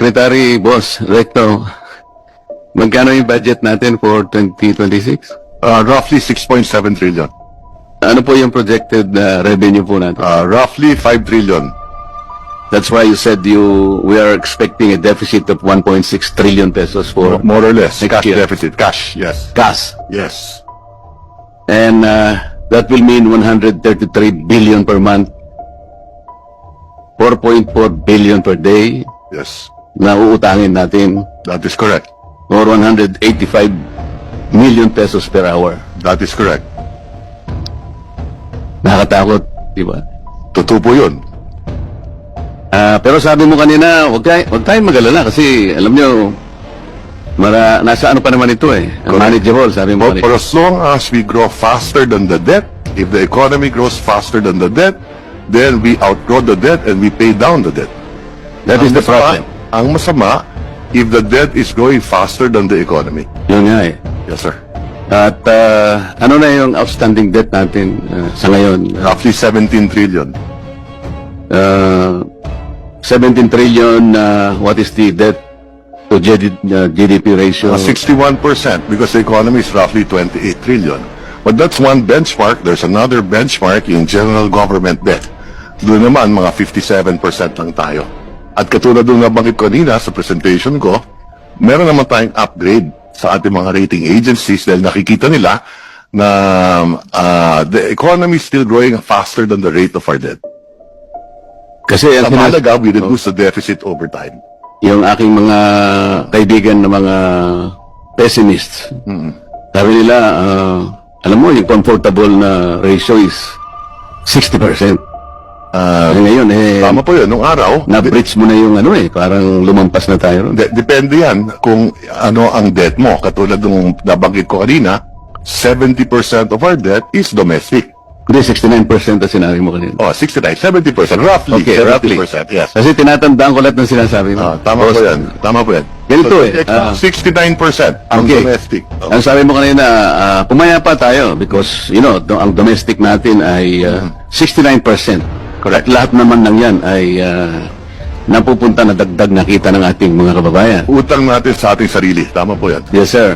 Secretary Boss, Recto, magkano yung budget natin for 2026? Roughly 6.7 trillion. Ano po yung projected revenue po natin? Roughly 5 trillion. That's why you said we are expecting a deficit of 1.6 trillion pesos for More or less. next Cash year. deficit. Cash, yes. Cash. Yes. And that will mean 133 billion per month, 4.4 billion per day Yes. na uutangin natin, That is correct. or 185 million pesos per hour. That is correct. Nakakatakot, di ba? Totoo po yun. Pero sabi mo kanina, wag tayong mag-alala kasi alam nyo, nasa ano pa naman ito eh. Manageable, sabi mo For kanina. as long as we grow faster than the debt, if the economy grows faster than the debt, then we outgrow the debt and we pay down the debt. That is the problem. Ang masama, if the debt is growing faster than the economy. Yun nga eh. Yes, sir. At ano na yung outstanding debt natin sa ngayon? Roughly 17 trillion. 17 trillion, what is the debt to GDP ratio? 61% because the economy is roughly 28 trillion. But that's one benchmark. There's another benchmark in general government debt. Doon naman, mga 57% lang tayo. At katulad nung nabanggit ko kanina sa presentation ko, meron naman tayong upgrade sa ating mga rating agencies dahil nakikita nila na the economy is still growing faster than the rate of our debt. Kasi Sa mahalaga, we reduce the deficit over time. yung aking mga kaibigan na mga pessimists, sabi nila, alam mo, yung comfortable na ratio is 60%. Ngayon, Tama po yun. Nung araw, na-breach mo na yung ano eh, parang lumampas na tayo. depende yan kung ano ang debt mo. Katulad nung nabanggit ko kanina, 70% of our debt is domestic. Hindi, 69% na sinabi mo kanina. Oh, 69, 70%. Roughly. Okay, 70%, roughly. yes. Kasi tinatandaan ko lahat ng sinasabi mo. Tama po yan. Tama po yan. Ganito So, eh, 69% ang okay. domestic. Ang sabi mo kanina, pumaya pa tayo because, you know, ang domestic natin ay 69%. Correct. At lahat naman ng yan ay napupunta na dagdag na kita ng ating mga kababayan. Utang natin sa ating sarili. Tama po yan. Yes, sir.